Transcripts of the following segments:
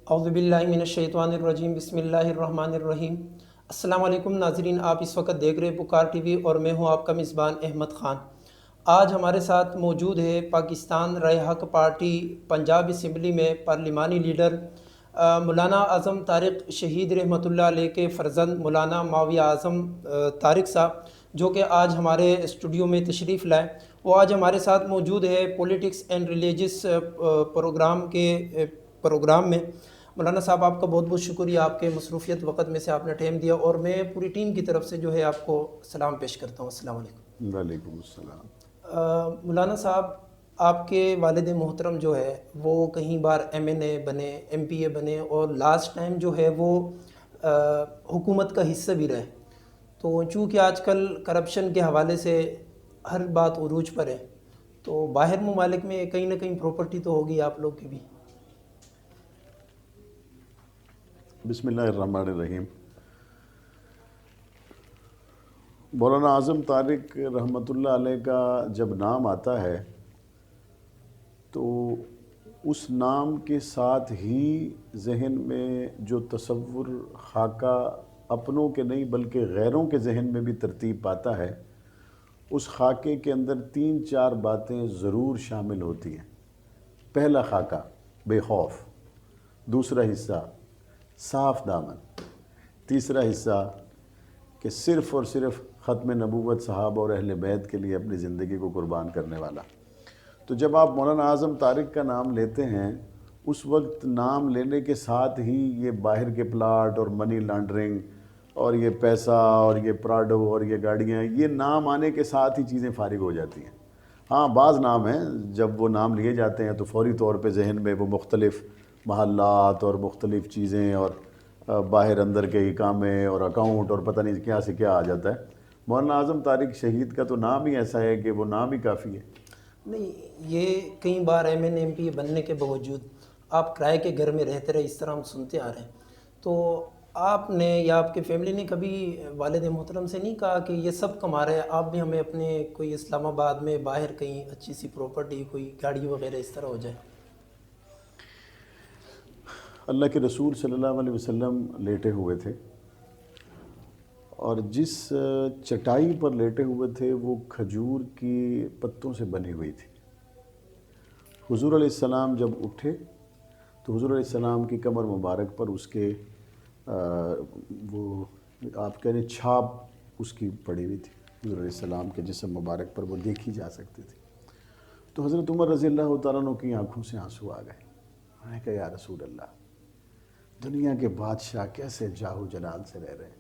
اعوذ باللہ من الشیطان الرجیم، بسم اللہ الرحمن الرحیم۔ السلام علیکم ناظرین، آپ اس وقت دیکھ رہے پکار ٹی وی اور میں ہوں آپ کا میزبان احمد خان۔ آج ہمارے ساتھ موجود ہے پاکستان رائے حق پارٹی پنجاب اسمبلی میں پارلیمانی لیڈر مولانا اعظم طارق شہید رحمۃ اللہ علیہ کے فرزند مولانا معاویہ اعظم طارق صاحب، جو کہ آج ہمارے اسٹوڈیو میں تشریف لائے۔ وہ آج ہمارے ساتھ موجود ہے پولیٹکس اینڈ ریلیجس پروگرام میں۔ مولانا صاحب، آپ کا بہت بہت شکریہ، آپ کے مصروفیت وقت میں سے آپ نے ٹائم دیا، اور میں پوری ٹیم کی طرف سے جو ہے آپ کو سلام پیش کرتا ہوں۔ السلام علیکم۔ وعلیکم السلام۔ مولانا صاحب، آپ کے والد محترم جو ہے وہ کہیں بار MNA بنے، MPA بنے، اور لاسٹ ٹائم جو ہے وہ حکومت کا حصہ بھی رہے۔ تو چونکہ آج کل کرپشن کے حوالے سے ہر بات عروج پر ہے، تو باہر ممالک میں کہیں نہ کہیں پراپرٹی تو ہوگی آپ لوگ کی بھی۔ بسم اللہ الرحمن الرحیم۔ مولانا اعظم طارق رحمۃ اللہ علیہ کا جب نام آتا ہے تو اس نام کے ساتھ ہی ذہن میں جو تصور خاکہ اپنوں کے نہیں بلکہ غیروں کے ذہن میں بھی ترتیب پاتا ہے، اس خاکے کے اندر 3-4 باتیں ضرور شامل ہوتی ہیں۔ پہلا خاکہ بے خوف، دوسرا حصہ صاف دامن، تیسرا حصہ کہ صرف اور صرف ختم نبوت صحابہ اور اہل بیت کے لیے اپنی زندگی کو قربان کرنے والا۔ تو جب آپ مولانا اعظم طارق کا نام لیتے ہیں، اس وقت نام لینے کے ساتھ ہی یہ باہر کے پلاٹ اور منی لانڈرنگ اور یہ پیسہ اور یہ پراڈو اور یہ گاڑیاں، یہ نام آنے کے ساتھ ہی چیزیں فارغ ہو جاتی ہیں۔ ہاں، بعض نام ہیں جب وہ نام لیے جاتے ہیں تو فوری طور پہ ذہن میں وہ مختلف محلات اور مختلف چیزیں اور باہر اندر کے اقامے اور اکاؤنٹ اور پتہ نہیں کیا سے کیا آ جاتا ہے۔ مولانا اعظم طارق شہید کا تو نام ہی ایسا ہے کہ وہ نام ہی کافی ہے۔ نہیں، یہ کئی بار MNA MPA بننے کے باوجود آپ کرائے کے گھر میں رہتے رہے، اس طرح ہم سنتے آ رہے ہیں۔ تو آپ نے یا آپ کے فیملی نے کبھی والد محترم سے نہیں کہا کہ یہ سب کما رہے ہیں، آپ بھی ہمیں اپنے کوئی اسلام آباد میں باہر کہیں اچھی سی پراپرٹی، کوئی گاڑی وغیرہ اس طرح ہو جائے؟ اللہ کے رسول صلی اللہ علیہ وسلم لیٹے ہوئے تھے، اور جس چٹائی پر لیٹے ہوئے تھے وہ کھجور کی پتوں سے بنی ہوئی تھی۔ حضور علیہ السلام جب اٹھے تو حضور علیہ السلام کی کمر مبارک پر اس کے وہ آپ کہہ رہے چھاپ اس کی پڑی ہوئی تھی۔ حضور علیہ السلام کے جسم مبارک پر وہ دیکھی جا سکتی تھی۔ تو حضرت عمر رضی اللہ تعالیٰ عنہ کی آنکھوں سے آنسو آ گئے۔ انہوں نے کہا یا رسول اللہ، دنیا کے بادشاہ کیسے جاہ و جلال سے رہ رہے ہیں،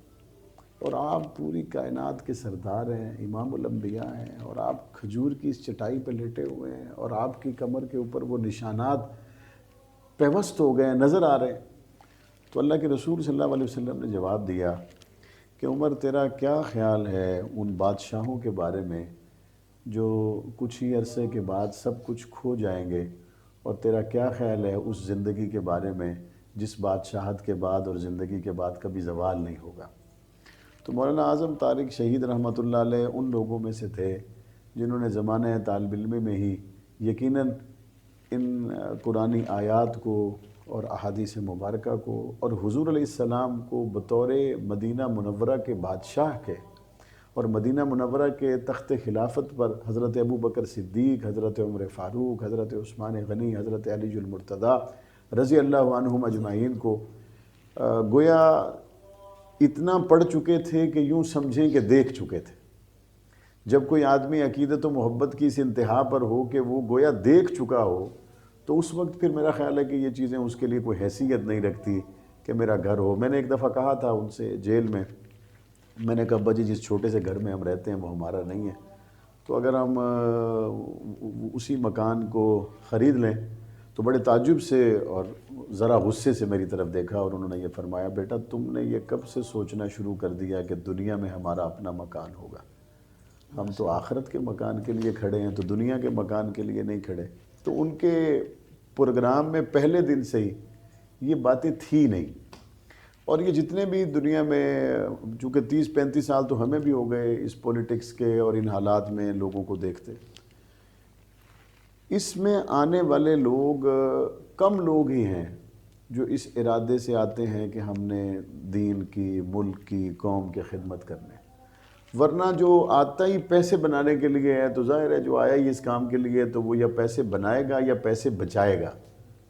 اور آپ پوری کائنات کے سردار ہیں، امام الانبیاء ہیں، اور آپ کھجور کی اس چٹائی پہ لیٹے ہوئے ہیں، اور آپ کی کمر کے اوپر وہ نشانات پیوست ہو گئے ہیں، نظر آ رہے ہیں۔ تو اللہ کے رسول صلی اللہ علیہ وسلم نے جواب دیا کہ عمر، تیرا کیا خیال ہے ان بادشاہوں کے بارے میں جو کچھ ہی عرصے کے بعد سب کچھ کھو جائیں گے، اور تیرا کیا خیال ہے اس زندگی کے بارے میں جس بادشاہت کے بعد اور زندگی کے بعد کبھی زوال نہیں ہوگا؟ تو مولانا اعظم طارق شہید رحمۃ اللہ علیہ ان لوگوں میں سے تھے جنہوں نے زمانہ طالب علم میں ہی یقیناً ان قرآنی آیات کو اور احادیث مبارکہ کو اور حضور علیہ السلام کو بطور مدینہ منورہ کے بادشاہ کے اور مدینہ منورہ کے تخت خلافت پر حضرت ابو بکر صدیق، حضرت عمر فاروق، حضرت عثمان غنی، حضرت علی المرتضیٰ رضی اللہ عنہم اجمعین کو گویا اتنا پڑھ چکے تھے کہ یوں سمجھیں کہ دیکھ چکے تھے۔ جب کوئی آدمی عقیدت و محبت کی اس انتہا پر ہو کہ وہ گویا دیکھ چکا ہو، تو اس وقت پھر میرا خیال ہے کہ یہ چیزیں اس کے لیے کوئی حیثیت نہیں رکھتی کہ میرا گھر ہو۔ میں نے ایک دفعہ کہا تھا ان سے جیل میں نے کہا ابا جی، جس چھوٹے سے گھر میں ہم رہتے ہیں وہ ہمارا نہیں ہے، تو اگر ہم اسی مکان کو خرید لیں تو بڑے تعجب سے اور ذرا غصے سے میری طرف دیکھا، اور انہوں نے یہ فرمایا، بیٹا تم نے یہ کب سے سوچنا شروع کر دیا کہ دنیا میں ہمارا اپنا مکان ہوگا؟ ہم تو آخرت کے مکان کے لیے کھڑے ہیں، تو دنیا کے مکان کے لیے نہیں کھڑے۔ تو ان کے پروگرام میں پہلے دن سے ہی یہ باتیں تھی نہیں۔ اور یہ جتنے بھی دنیا میں، چونکہ 30-35 سال تو ہمیں بھی ہو گئے اس پولیٹکس کے اور ان حالات میں لوگوں کو دیکھتے، اس میں آنے والے لوگ کم لوگ ہی ہیں جو اس ارادے سے آتے ہیں کہ ہم نے دین کی، ملک کی، قوم کی خدمت کرنے، ورنہ جو آتا ہی پیسے بنانے کے لیے ہے تو ظاہر ہے جو آیا ہی اس کام کے لیے تو وہ یا پیسے بنائے گا یا پیسے بچائے گا۔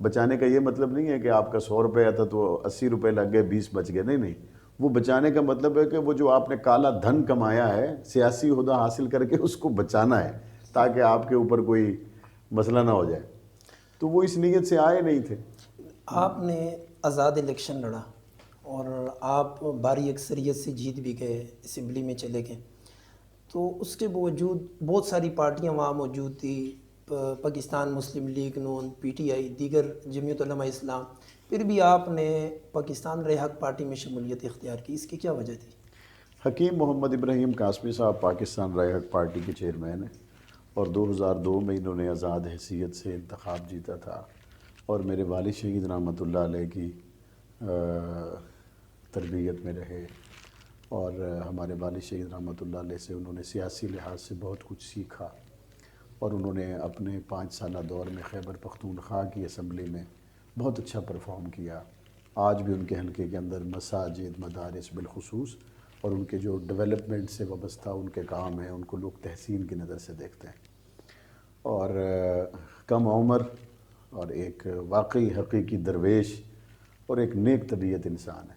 بچانے کا یہ مطلب نہیں ہے کہ آپ کا 100 روپے آتا تو 80 روپے لگ گئے 20 بچ گئے، نہیں۔ وہ بچانے کا مطلب ہے کہ وہ جو آپ نے کالا دھن کمایا ہے، سیاسی عہدہ حاصل کر کے اس کو بچانا ہے تاکہ آپ کے اوپر کوئی مسئلہ نہ ہو جائے۔ تو وہ اس نیت سے آئے نہیں تھے۔ آپ نے آزاد الیکشن لڑا اور آپ بھاری اکثریت سے جیت بھی گئے، اسمبلی میں چلے گئے، تو اس کے باوجود بہت ساری پارٹیاں وہاں موجود تھی، Pakistan Muslim League Noon, P T I, دیگر جمعیت علماء اسلام، پھر بھی آپ نے پاکستان رائے حق پارٹی میں شمولیت اختیار کی، اس کی کیا وجہ تھی؟ حکیم محمد ابراہیم قاسمی صاحب پاکستان رائے حق پارٹی کے چیئرمین ہیں، اور 2002 میں انہوں نے آزاد حیثیت سے انتخاب جیتا تھا، اور میرے والد شہید رحمۃ اللہ علیہ کی تربیت میں رہے، اور ہمارے والد شہید رحمۃ اللہ علیہ سے انہوں نے سیاسی لحاظ سے بہت کچھ سیکھا، اور انہوں نے اپنے 5 سالہ دور میں خیبر پختونخوا کی اسمبلی میں بہت اچھا پرفارم کیا۔ آج بھی ان کے حلقے کے اندر مساجد، مدارس بالخصوص، اور ان کے جو ڈیولپمنٹ سے وابستہ ان کے کام ہیں ان کو لوگ تحسین کی نظر سے دیکھتے ہیں، اور کم عمر اور ایک واقعی حقیقی درویش اور ایک نیک طبیعت انسان ہے۔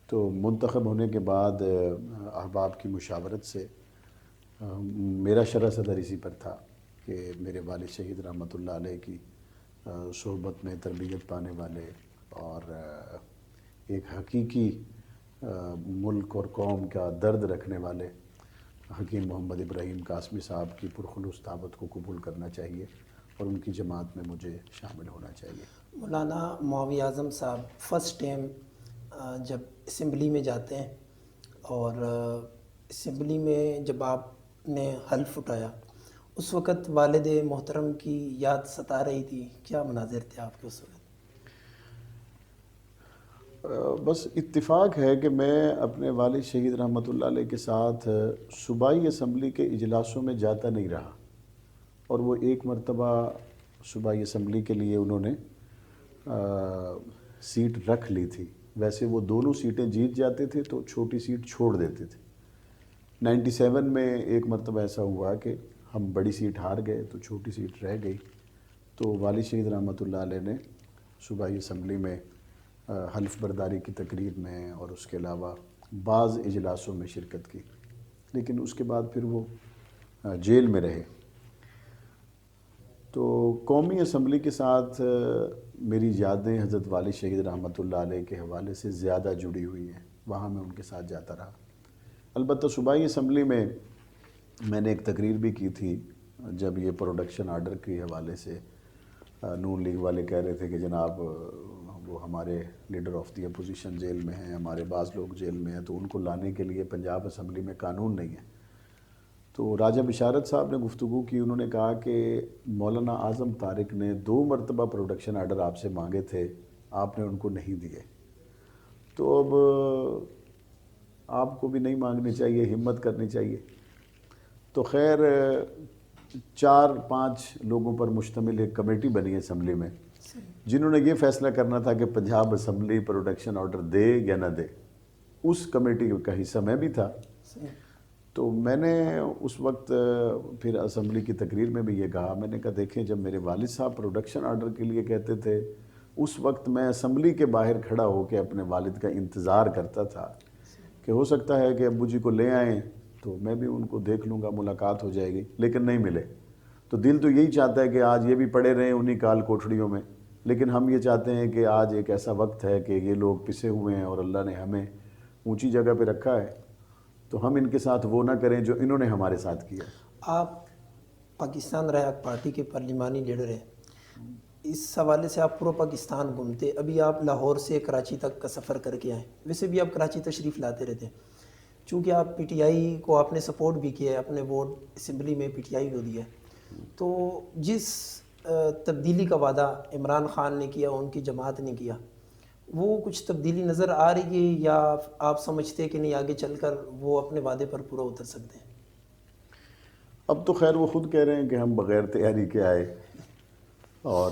تو منتخب ہونے کے بعد احباب کی مشاورت سے میرا شرح صدر اسی پر تھا کہ میرے والد شہید رحمۃ اللہ علیہ کی صحبت میں تربیت پانے والے اور ایک حقیقی ملک اور قوم کا درد رکھنے والے حکیم محمد ابراہیم قاسمی صاحب کی پرخلوص دعوت کو قبول کرنا چاہیے اور ان کی جماعت میں مجھے شامل ہونا چاہیے۔ مولانا معاویہ اعظم صاحب فرسٹ ٹائم جب اسمبلی میں جاتے ہیں اور اسمبلی میں جب آپ نے حلف اٹھایا، اس وقت والد محترم کی یاد ستا رہی تھی، کیا مناظر تھے آپ کے اس وقت؟ بس اتفاق ہے کہ میں اپنے والد شہید رحمۃ اللہ علیہ کے ساتھ صوبائی اسمبلی کے اجلاسوں میں جاتا نہیں رہا، اور وہ ایک مرتبہ صوبائی اسمبلی کے لیے انہوں نے سیٹ رکھ لی تھی۔ ویسے وہ دونوں سیٹیں جیت جاتے تھے تو چھوٹی سیٹ چھوڑ دیتے تھے۔ 97 میں ایک مرتبہ ایسا ہوا کہ ہم بڑی سیٹ ہار گئے تو چھوٹی سیٹ رہ گئی، تو والد شہید رحمۃ اللہ علیہ نے صوبائی اسمبلی میں حلف برداری کی تقریب میں اور اس کے علاوہ بعض اجلاسوں میں شرکت کی، لیکن اس کے بعد پھر وہ جیل میں رہے۔ تو قومی اسمبلی کے ساتھ میری یادیں حضرت والد شہید رحمۃ اللہ علیہ کے حوالے سے زیادہ جڑی ہوئی ہیں، وہاں میں ان کے ساتھ جاتا رہا۔ البتہ صوبائی اسمبلی میں میں نے ایک تقریر بھی کی تھی جب یہ پروڈکشن آرڈر کے حوالے سے نون لیگ والے کہہ رہے تھے کہ جناب وہ ہمارے لیڈر آف دی اپوزیشن جیل میں ہیں، ہمارے بعض لوگ جیل میں ہیں، تو ان کو لانے کے لیے پنجاب اسمبلی میں قانون نہیں ہے۔ تو راجہ بشارت صاحب نے گفتگو کی، انہوں نے کہا کہ مولانا اعظم طارق نے 2 مرتبہ پروڈکشن آرڈر آپ سے مانگے تھے، آپ نے ان کو نہیں دیے، تو اب آپ کو بھی نہیں مانگنے چاہیے، ہمت کرنی چاہیے۔ تو خیر 4-5 لوگوں پر مشتمل ایک کمیٹی بنی ہے اسمبلی میں، جنہوں نے یہ فیصلہ کرنا تھا کہ پنجاب اسمبلی پروڈکشن آرڈر دے یا نہ دے۔ اس کمیٹی کا حصہ میں بھی تھا۔ تو میں نے اس وقت پھر اسمبلی کی تقریر میں بھی یہ کہا، میں نے کہا دیکھیں جب میرے والد صاحب پروڈکشن آرڈر کے لیے کہتے تھے، اس وقت میں اسمبلی کے باہر کھڑا ہو کے اپنے والد کا انتظار کرتا تھا کہ ہو سکتا ہے کہ ابو جی کو لے آئیں تو میں بھی ان کو دیکھ لوں گا، ملاقات ہو جائے گی، لیکن نہیں ملے۔ تو دل تو یہی چاہتا ہے کہ آج یہ بھی پڑے رہیں انہی کال کوٹھڑیوں میں، لیکن ہم یہ چاہتے ہیں کہ آج ایک ایسا وقت ہے کہ یہ لوگ پسے ہوئے ہیں اور اللہ نے ہمیں اونچی جگہ پہ رکھا ہے، تو ہم ان کے ساتھ وہ نہ کریں جو انہوں نے ہمارے ساتھ کیا۔ آپ پاکستان رائے حق پارٹی کے پارلیمانی لیڈر ہیں، اس حوالے سے آپ پورا پاکستان گھومتے، ابھی آپ لاہور سے کراچی تک کا سفر کر کے آئیں، ویسے بھی آپ کراچی تشریف لاتے رہتے ہیں، چونکہ آپ پی ٹی آئی کو آپ نے سپورٹ بھی کیا ہے، اپنے ووٹ اسمبلی میں پی ٹی آئی کو دیا ہے، تو جس تبدیلی کا وعدہ عمران خان نے کیا ان کی جماعت نے کیا، وہ کچھ تبدیلی نظر آ رہی ہے یا آپ سمجھتے کہ نہیں آگے چل کر وہ اپنے وعدے پر پورا اتر سکتے ہیں؟ اب تو خیر وہ خود کہہ رہے ہیں کہ ہم بغیر تیاری کے آئے، اور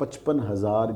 55,000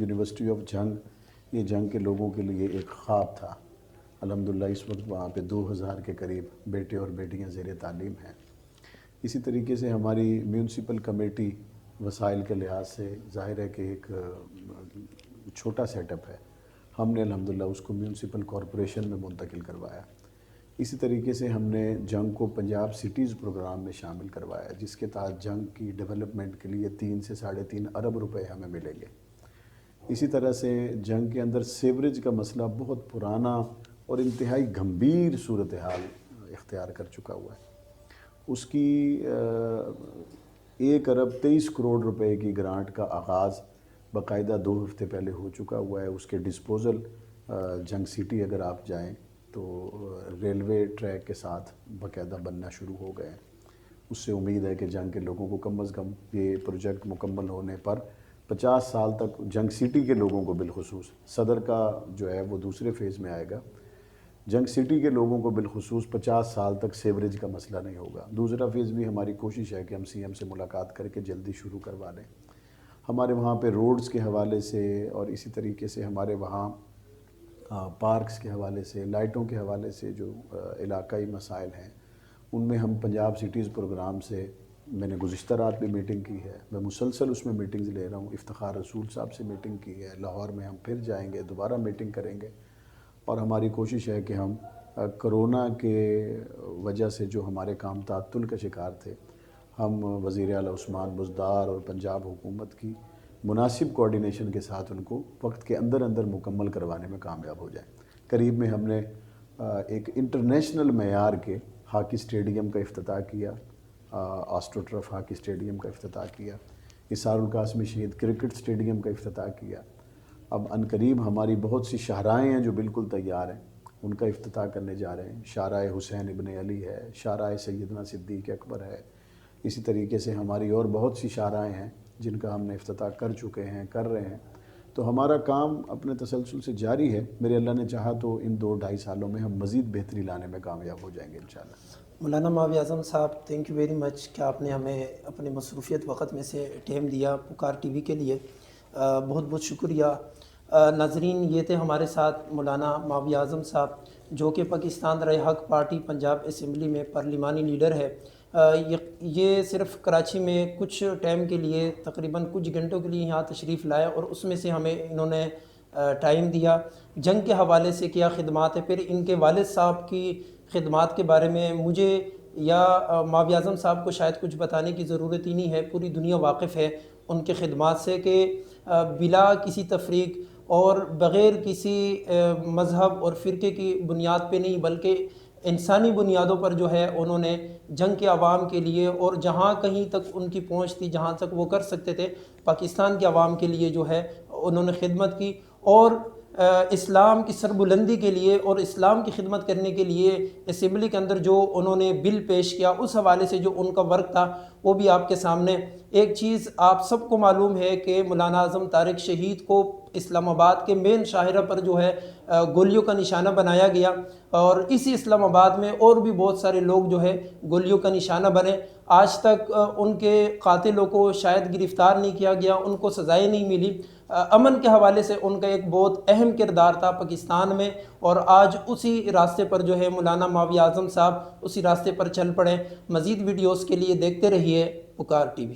یونیورسٹی آف جنگ، یہ جنگ کے لوگوں کے لیے ایک خواب تھا۔ الحمدللہ اس وقت وہاں پہ 2000 کے قریب بیٹے اور بیٹیاں زیر تعلیم ہیں۔ اسی طریقے سے ہماری میونسپل کمیٹی وسائل کے لحاظ سے ظاہر ہے کہ ایک چھوٹا سیٹ اپ ہے، ہم نے الحمدللہ اس کو میونسپل کارپوریشن میں منتقل کروایا۔ اسی طریقے سے ہم نے جنگ کو پنجاب سٹیز پروگرام میں شامل کروایا، جس کے تحت جنگ کی ڈیولپمنٹ کے لیے 3 سے 3.5 ارب روپے ہمیں ملیں گے۔ اسی طرح سے جنگ کے اندر سیوریج کا مسئلہ بہت پرانا اور انتہائی گھمبیر صورتحال اختیار کر چکا ہوا ہے۔ اس کی 1 ارب 23 کروڑ روپے کی گرانٹ کا آغاز باقاعدہ 2 ہفتے پہلے ہو چکا ہوا ہے۔ اس کے ڈسپوزل جنگ سٹی اگر آپ جائیں تو ریلوے ٹریک کے ساتھ باقاعدہ بننا شروع ہو گئے ہیں۔ اس سے امید ہے کہ جنگ کے لوگوں کو کم از کم یہ پروجیکٹ مکمل ہونے پر 50 سال تک جنگ سٹی کے لوگوں کو بالخصوص، صدر کا جو ہے وہ دوسرے فیز میں آئے گا، جنگ سٹی کے لوگوں کو بالخصوص 50 سال تک سیوریج کا مسئلہ نہیں ہوگا۔ دوسرا فیز بھی ہماری کوشش ہے کہ ہم سی ایم سے ملاقات کر کے جلدی شروع کروا لیں۔ ہمارے وہاں پہ روڈز کے حوالے سے اور اسی طریقے سے ہمارے وہاں پارکس کے حوالے سے، لائٹوں کے حوالے سے جو علاقائی مسائل ہیں، ان میں ہم پنجاب سٹیز پروگرام سے، میں نے گزشتہ رات بھی میٹنگ کی ہے، میں مسلسل اس میں میٹنگز لے رہا ہوں، افتخار رسول صاحب سے میٹنگ کی ہے، لاہور میں ہم پھر جائیں گے، دوبارہ میٹنگ کریں گے، اور ہماری کوشش ہے کہ ہم کرونا کے وجہ سے جو ہمارے کام تعطل کا شکار تھے، ہم وزیر اعلیٰ عثمان بزدار اور پنجاب حکومت کی مناسب کوارڈینیشن کے ساتھ ان کو وقت کے اندر اندر مکمل کروانے میں کامیاب ہو جائیں۔ قریب میں ہم نے ایک انٹرنیشنل معیار کے ہاکی اسٹیڈیم کا افتتاح کیا، آسٹرو ٹرف ہاکی اسٹیڈیم کا افتتاح کیا، اسار القاسمی شہید کرکٹ اسٹیڈیم کا افتتاح کیا۔ اب عنقریب ہماری بہت سی شاہراہیں ہیں جو بالکل تیار ہیں، ان کا افتتاح کرنے جا رہے ہیں۔ شاہراہ حسین ابن علی ہے، شاہراہ سیدنا صدیق اکبر ہے، اسی طریقے سے ہماری اور بہت سی شاہراہیں ہیں جن کا ہم نے افتتاح کر چکے ہیں، کر رہے ہیں۔ تو ہمارا کام اپنے تسلسل سے جاری ہے۔ میرے اللہ نے چاہا تو ان 2-2.5 سالوں میں ہم مزید بہتری لانے میں کامیاب ہو جائیں گے انشاءاللہ۔ مولانا ماوی اعظم صاحب، تھینک یو ویری مچ کہ آپ نے ہمیں اپنے مصروفیت وقت میں سے ٹائم دیا پکار ٹی وی کے لیے، بہت بہت شکریہ۔ ناظرین، یہ تھے ہمارے ساتھ مولانا ماوی اعظم صاحب، جو کہ پاکستان رائے حق پارٹی پنجاب اسمبلی میں پارلیمانی لیڈر ہے۔ یہ صرف کراچی میں کچھ ٹائم کے لیے، تقریباً کچھ گھنٹوں کے لیے یہاں تشریف لائے، اور اس میں سے ہمیں انہوں نے ٹائم دیا، جنگ کے حوالے سے کیا خدمات ہے، پھر ان کے والد صاحب کی خدمات کے بارے میں مجھے یا ماوی اعظم صاحب کو شاید کچھ بتانے کی ضرورت ہی نہیں ہے، پوری دنیا واقف ہے ان کے خدمات سے، کہ بلا کسی تفریق اور بغیر کسی مذہب اور فرقے کی بنیاد پہ نہیں، بلکہ انسانی بنیادوں پر جو ہے انہوں نے جنگ کے عوام کے لیے، اور جہاں کہیں تک ان کی پہنچ تھی، جہاں تک وہ کر سکتے تھے، پاکستان کے عوام کے لیے جو ہے انہوں نے خدمت کی، اور اسلام کی سربلندی کے لیے اور اسلام کی خدمت کرنے کے لیے اسمبلی کے اندر جو انہوں نے بل پیش کیا، اس حوالے سے جو ان کا ورک تھا وہ بھی آپ کے سامنے۔ ایک چیز آپ سب کو معلوم ہے کہ مولانا اعظم طارق شہید کو اسلام آباد کے مین شاہراہ پر جو ہے گولیوں کا نشانہ بنایا گیا، اور اسی اسلام آباد میں اور بھی بہت سارے لوگ جو ہے گولیوں کا نشانہ بنے۔ آج تک ان کے قاتلوں کو شاید گرفتار نہیں کیا گیا، ان کو سزائیں نہیں ملی۔ امن کے حوالے سے ان کا ایک بہت اہم کردار تھا پاکستان میں، اور آج اسی راستے پر جو ہے مولانا ماوی اعظم صاحب اسی راستے پر چل پڑے۔ مزید ویڈیوز کے لیے دیکھتے رہیے پکار ٹی وی۔